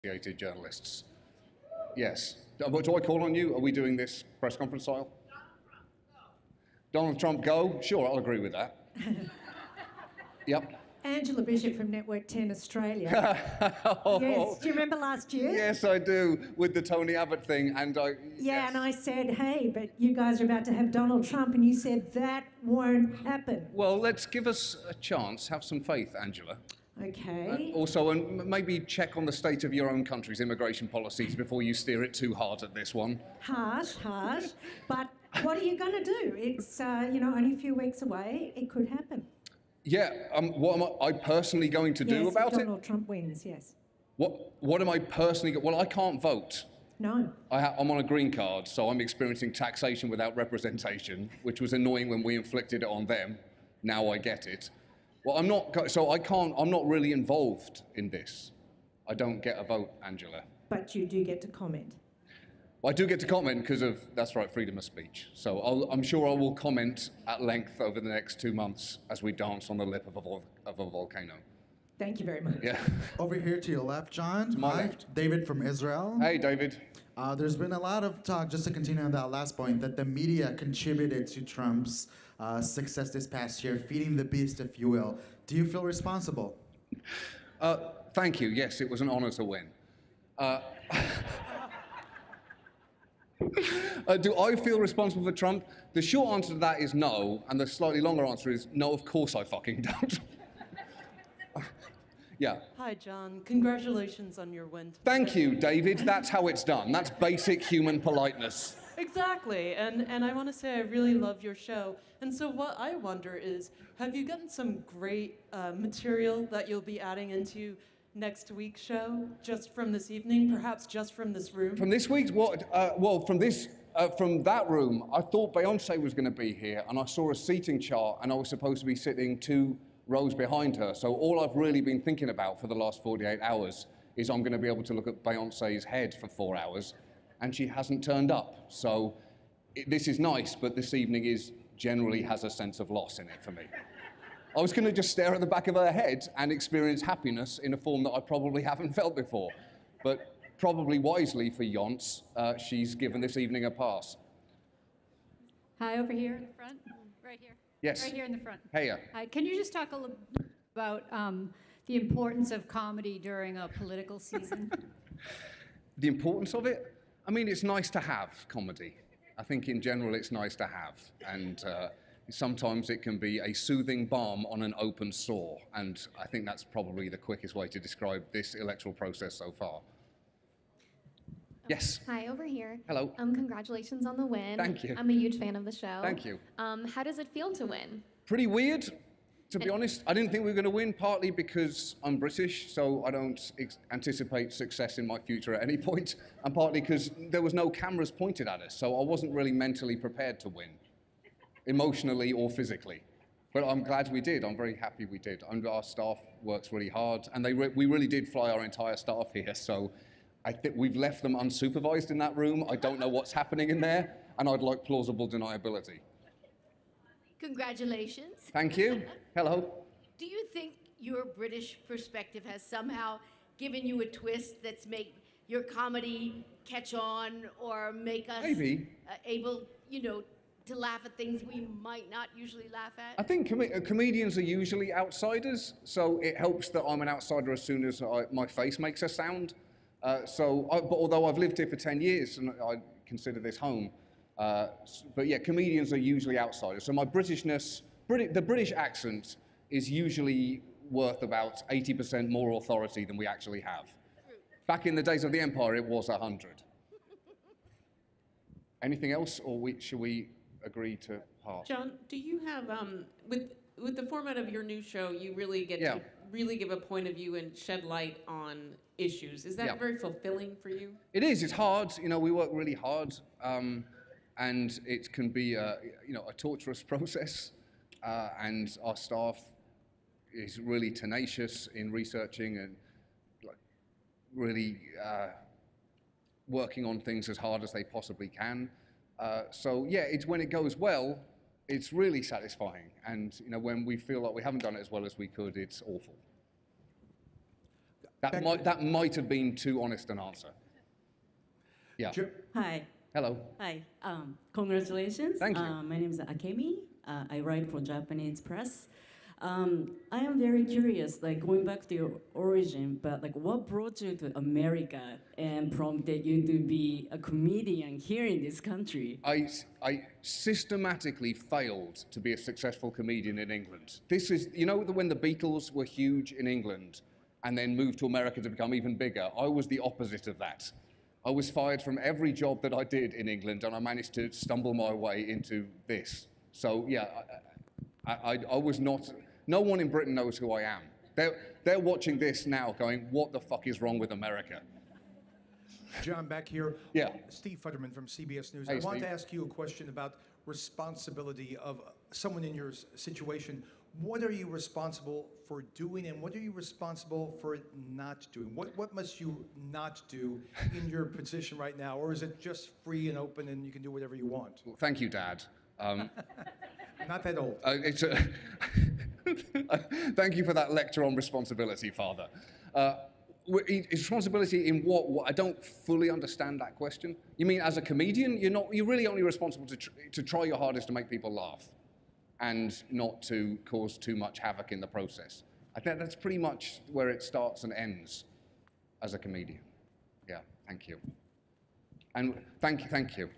Associated Journalists. Yes. Do I call on you? Are we doing this press conference style? Donald Trump, go? Sure, I'll agree with that. Yep. Angela Bishop from Network 10 Australia. Yes, do you remember last year? Yes, I do, with the Tony Abbott thing, and Yeah, yes. and I said, hey, but you guys are about to have Donald Trump, and you said that won't happen. Well, let's give us a chance, have some faith, Angela. Okay. Also, and maybe check on the state of your own country's immigration policies before you steer it too hard at this one. Harsh, but what are you going to do? It's, only a few weeks away. It could happen. Yeah, what am I personally going to do about it? Donald Trump wins, yes. What am I personally... Well, I can't vote. No. I'm on a green card, so I'm experiencing taxation without representation, which was annoying when we inflicted it on them. Now I get it. Well, I'm not really involved in this. I don't get a vote, Angela. But you do get to comment. Well, I do get to comment because of, that's right, freedom of speech. So I'm sure I will comment at length over the next 2 months as we dance on the lip of a volcano. Thank you very much. Yeah. Over here to your left, John. To my left. David from Israel. Hey, David. There's been a lot of talk, just to continue on that last point, that the media contributed to Trump's success this past year, feeding the beast, if you will. Do you feel responsible? Thank you. Yes, it was an honor to win. Do I feel responsible for Trump? The short answer to that is no, and the slightly longer answer is no, of course I fucking don't. Yeah. Hi, John. Congratulations on your win. Thank you, David. That's how it's done. That's basic human politeness. Exactly. And I want to say I really love your show. And so what I wonder is, have you gotten some great material that you'll be adding into next week's show, just from this evening, perhaps just from this room? From this week's? What? Well, from that room, I thought Beyonce was going to be here, and I saw a seating chart, and I was supposed to be sitting 2 rows behind her. So all I've really been thinking about for the last 48 hours is I'm going to be able to look at Beyonce's head for 4 hours, and she hasn't turned up. So this is nice, but this evening generally has a sense of loss in it for me. I was going to just stare at the back of her head and experience happiness in a form that I probably haven't felt before. But probably wisely for Yonce, she's given this evening a pass. Hi, over here in the front. Right here. Yes. Right here in the front. Hey. Hi. Can you just talk a little about the importance of comedy during a political season? The importance of it? I mean, it's nice to have comedy. I think in general it's nice to have. And sometimes it can be a soothing balm on an open sore. And I think that's probably the quickest way to describe this electoral process so far. Yes. Hi, over here. Hello. Congratulations on the win. Thank you. I'm a huge fan of the show. Thank you. How does it feel to win? Pretty weird, to be honest. I didn't think we were going to win, partly because I'm British, so I don't anticipate success in my future at any point, and partly because there was no cameras pointed at us, so I wasn't really mentally prepared to win, emotionally or physically. But I'm glad we did. I'm very happy we did. Our staff works really hard, and we really did fly our entire staff here, so I think we've left them unsupervised in that room. I don't know what's happening in there, and I'd like plausible deniability. Congratulations. Thank you. Hello. Do you think your British perspective has somehow given you a twist that's made your comedy catch on or make us Maybe. Able, to laugh at things we might not usually laugh at? I think comedians are usually outsiders, so it helps that I'm an outsider as soon as my face makes a sound. But although I've lived here for 10 years and I consider this home, but yeah, comedians are usually outsiders. So my Britishness, the British accent is usually worth about 80% more authority than we actually have. Back in the days of the Empire, it was 100. Anything else, or should we agree to pass? John, do you have, with the format of your new show, you really get to really give a point of view and shed light on issues. Is that very fulfilling for you? It is. It's hard. We work really hard, and it can be a torturous process. And our staff is really tenacious in researching and really working on things as hard as they possibly can. So yeah, it's when it goes well, it's really satisfying. And when we feel like we haven't done it as well as we could, it's awful. That might have been too honest an answer. Yeah. Hi. Hello. Hi. Congratulations. Thank you. My name is Akemi. I write for Japanese press. I am very curious, like going back to your origin, but like what brought you to America and prompted you to be a comedian here in this country? I systematically failed to be a successful comedian in England. This is, you know, when the Beatles were huge in England and then moved to America to become even bigger, I was the opposite of that. I was fired from every job that I did in England, and I managed to stumble my way into this. So yeah, I was not. No one in Britain knows who I am. They're watching this now, going, "What the fuck is wrong with America?" John, back here. Yeah. Steve Futterman from CBS News. Hey, I want Steve. to ask you a question about responsibility of someone in your situation. What are you responsible for doing, and what are you responsible for not doing? What must you not do in your position right now, or is it just free and open and you can do whatever you want? Well, thank you, Dad. Not that old. Thank you for that lecture on responsibility, Father. Responsibility in what? I don't fully understand that question. You mean as a comedian, you're really only responsible to try your hardest to make people laugh and not to cause too much havoc in the process. I think that's pretty much where it starts and ends as a comedian. Yeah, thank you. And thank you.